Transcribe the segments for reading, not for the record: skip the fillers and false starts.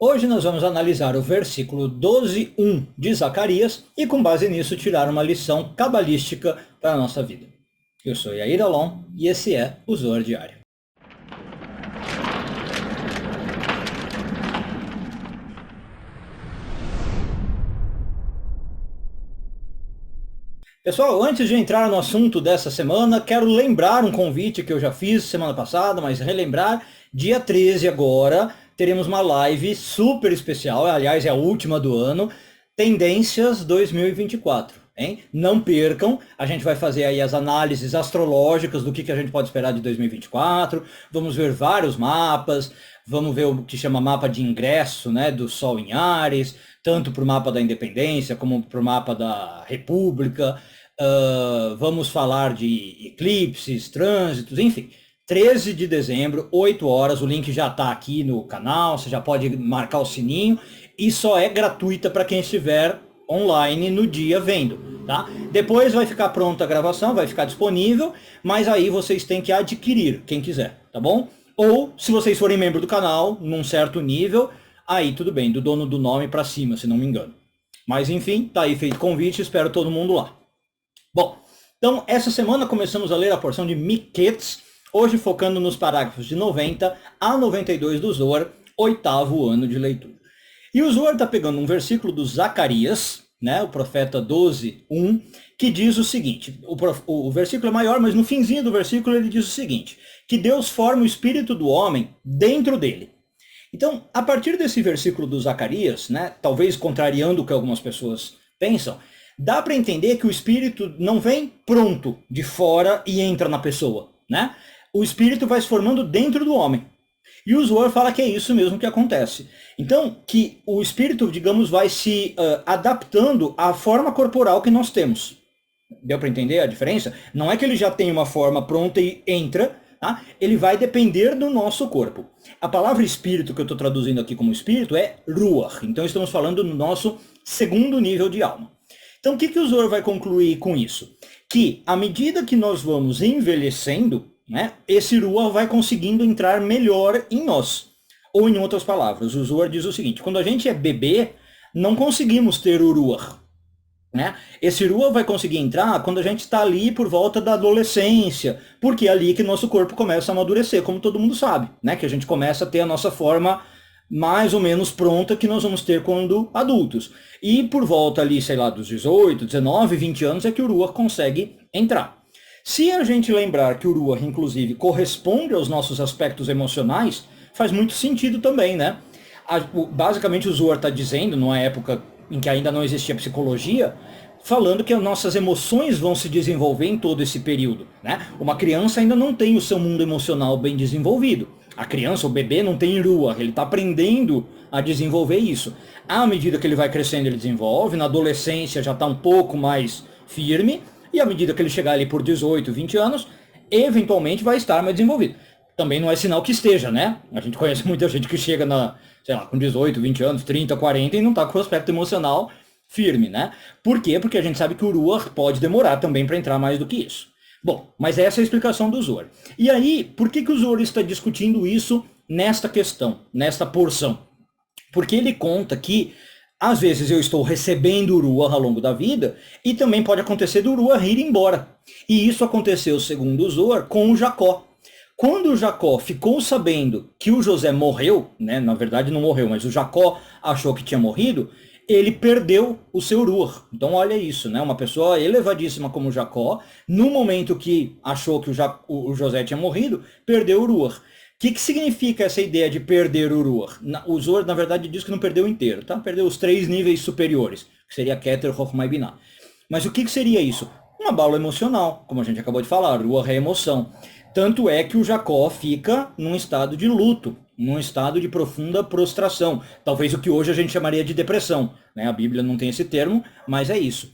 Hoje nós vamos analisar o versículo 12:1 de Zacarias e com base nisso tirar uma lição cabalística para a nossa vida. Eu sou Yair Alon e esse é o Zohar Diário. Pessoal, antes de entrar no assunto dessa semana, quero lembrar um convite que eu já fiz semana passada, mas relembrar, dia 13 agora, teremos uma live super especial, aliás é a última do ano, Tendências 2024, hein? Não percam, a gente vai fazer aí as análises astrológicas do que a gente pode esperar de 2024, vamos ver vários mapas, vamos ver o que chama mapa de ingresso, né, do Sol em Áries, tanto para o mapa da Independência como para o mapa da República. Vamos falar de eclipses, trânsitos, enfim. 13 de dezembro, 8 horas, o link já está aqui no canal, você já pode marcar o sininho e só é gratuita para quem estiver online no dia vendo, tá? Depois vai ficar pronta a gravação, vai ficar disponível, mas aí vocês têm que adquirir, quem quiser, tá bom? Ou, se vocês forem membro do canal, num certo nível, aí tudo bem, do dono do nome para cima, se não me engano. Mas enfim, tá aí feito convite, espero todo mundo lá. Bom, então essa semana começamos a ler a porção de Miquetes, hoje focando nos parágrafos de 90 a 92 do Zohar, 8º ano de leitura. E o Zohar está pegando um versículo do Zacarias, né, o profeta 12:1, que diz o seguinte, o versículo é maior, mas no finzinho do versículo ele diz o seguinte, que Deus forma o espírito do homem dentro dele. Então, a partir desse versículo do Zacarias, né, talvez contrariando o que algumas pessoas pensam, dá para entender que o espírito não vem pronto de fora e entra na pessoa, né? O espírito vai se formando dentro do homem. E o Zohar fala que é isso mesmo que acontece. Então, que o espírito, digamos, vai se adaptando à forma corporal que nós temos. Deu para entender a diferença? Não é que ele já tem uma forma pronta e entra, tá? Ele vai depender do nosso corpo. A palavra espírito, que eu estou traduzindo aqui como espírito, é ruach. Então, estamos falando no nosso segundo nível de alma. Então, o que o Zohar vai concluir com isso? Que, à medida que nós vamos envelhecendo, né, esse ruach vai conseguindo entrar melhor em nós. Ou, em outras palavras, o Zohar diz o seguinte, quando a gente é bebê, não conseguimos ter o ruach. Né? Esse ruach vai conseguir entrar quando a gente está ali por volta da adolescência, porque é ali que nosso corpo começa a amadurecer, como todo mundo sabe, né? Que a gente começa a ter a nossa forma mais ou menos pronta que nós vamos ter quando adultos. E por volta ali, sei lá, dos 18, 19, 20 anos é que o ruach consegue entrar. Se a gente lembrar que o ruach, inclusive, corresponde aos nossos aspectos emocionais, faz muito sentido também, né? Basicamente o Zohar está dizendo, numa época em que ainda não existia psicologia, falando que as nossas emoções vão se desenvolver em todo esse período, né? Uma criança ainda não tem o seu mundo emocional bem desenvolvido. A criança, o bebê, não tem ruach, ele está aprendendo a desenvolver isso. À medida que ele vai crescendo, ele desenvolve, na adolescência já está um pouco mais firme, e à medida que ele chegar ali por 18, 20 anos, eventualmente vai estar mais desenvolvido. Também não é sinal que esteja, né? A gente conhece muita gente que chega sei lá, com 18, 20 anos, 30, 40 e não está com o aspecto emocional firme, né? Por quê? Porque a gente sabe que o ruach pode demorar também para entrar mais do que isso. Bom, mas essa é a explicação do Zohar. E aí, por que o Zohar está discutindo isso nesta questão, nesta porção? Porque ele conta que, às vezes, eu estou recebendo o ruach ao longo da vida, e também pode acontecer do ruach ir embora. E isso aconteceu, segundo o Zohar, com o Jacó. Quando o Jacó ficou sabendo que o José morreu, né, na verdade não morreu, mas o Jacó achou que tinha morrido, ele perdeu o seu ruach. Então olha isso, né? Uma pessoa elevadíssima como Jacó, no momento que achou que o José tinha morrido, perdeu o ruach. O que significa essa ideia de perder o ruach? O Zohar, na verdade, diz que não perdeu inteiro, tá? Perdeu os 3 níveis superiores, que seria Keter, Chokhmah e Binah. Mas o que seria isso? Uma bala emocional, como a gente acabou de falar, ruach é emoção. Tanto é que o Jacó fica num estado de luto, num estado de profunda prostração. Talvez o que hoje a gente chamaria de depressão, né? A Bíblia não tem esse termo, mas é isso.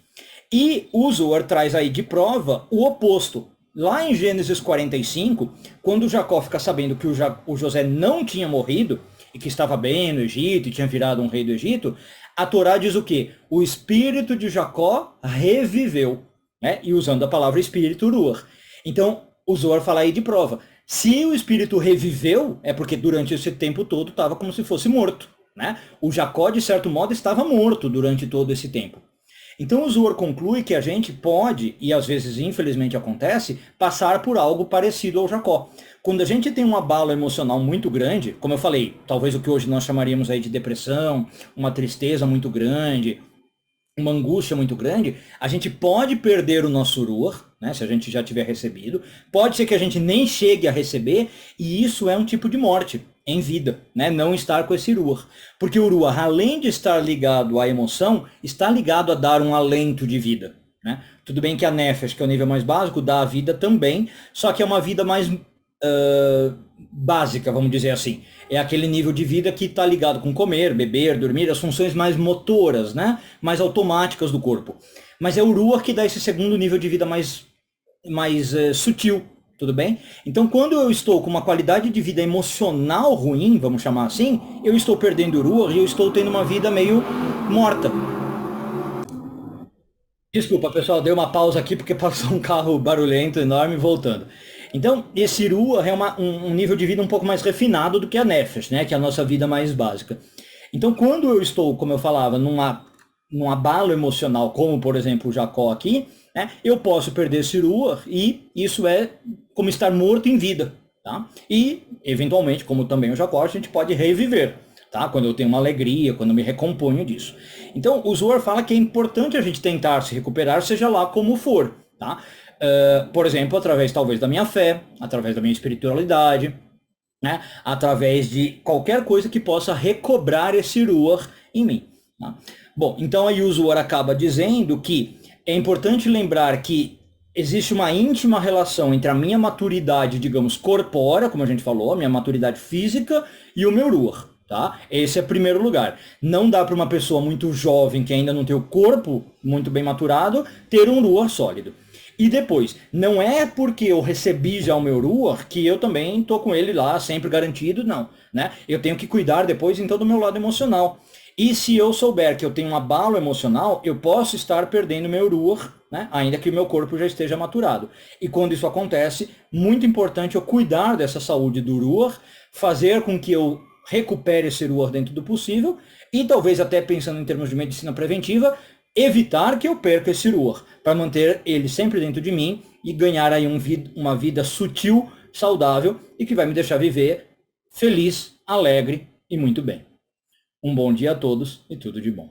E o Zohar traz aí de prova o oposto. Lá em Gênesis 45, quando Jacó fica sabendo que o José não tinha morrido, e que estava bem no Egito, e tinha virado um rei do Egito, a Torá diz o quê? O espírito de Jacó reviveu, né? E usando a palavra espírito, ruach. Então, o Zohar fala aí de prova. Se o espírito reviveu, é porque durante esse tempo todo estava como se fosse morto. né? O Jacó, de certo modo, estava morto durante todo esse tempo. Então o Zohar conclui que a gente pode, e às vezes infelizmente acontece, passar por algo parecido ao Jacó. Quando a gente tem um abalo emocional muito grande, como eu falei, talvez o que hoje nós chamaríamos aí de depressão, uma tristeza muito grande, uma angústia muito grande, a gente pode perder o nosso Ruach, né, se a gente já tiver recebido, pode ser que a gente nem chegue a receber, e isso é um tipo de morte em vida, né, não estar com esse Ruach. Porque o Ruach, além de estar ligado à emoção, está ligado a dar um alento de vida. Né? Tudo bem que a Nefesh, que é o nível mais básico, dá a vida também, só que é uma vida mais básica, vamos dizer assim. É aquele nível de vida que está ligado com comer, beber, dormir, as funções mais motoras, né? Mais automáticas do corpo. Mas é o Ruach que dá esse segundo nível de vida mais sutil, tudo bem? Então, quando eu estou com uma qualidade de vida emocional ruim, vamos chamar assim, eu estou perdendo o Ruach e eu estou tendo uma vida meio morta. Desculpa, pessoal, dei uma pausa aqui porque passou um carro barulhento, enorme, voltando. Então, esse Ruach é um nível de vida um pouco mais refinado do que a Nefesh, né? Que é a nossa vida mais básica. Então, quando eu estou, como eu falava, num abalo emocional, como por exemplo o Jacó aqui, né? Eu posso perder esse Ruach e isso é como estar morto em vida, tá? E, eventualmente, como também o Jacó, a gente pode reviver. Tá? Quando eu tenho uma alegria, quando eu me recomponho disso. Então, o Zohar fala que é importante a gente tentar se recuperar, seja lá como for. Tá? Por exemplo, através talvez da minha fé, através da minha espiritualidade, né? Através de qualquer coisa que possa recobrar esse Ruach em mim. Tá? Bom, então aí o Zohar acaba dizendo que é importante lembrar que existe uma íntima relação entre a minha maturidade, digamos, corpórea, como a gente falou, a minha maturidade física e o meu Ruach. Tá? Esse é o primeiro lugar. Não dá para uma pessoa muito jovem, que ainda não tem o corpo muito bem maturado, ter um Ruach sólido. E depois, não é porque eu recebi já o meu Ruach que eu também estou com ele lá, sempre garantido, não. Né? Eu tenho que cuidar depois, então, do meu lado emocional. E se eu souber que eu tenho um abalo emocional, eu posso estar perdendo meu Ruach, né? Ainda que o meu corpo já esteja maturado. E quando isso acontece, muito importante eu cuidar dessa saúde do Ruach, fazer com que eu recupere esse Ruach dentro do possível e talvez até pensando em termos de medicina preventiva, evitar que eu perca esse Ruach, para manter ele sempre dentro de mim e ganhar aí uma vida sutil, saudável e que vai me deixar viver feliz, alegre e muito bem. Um bom dia a todos e tudo de bom.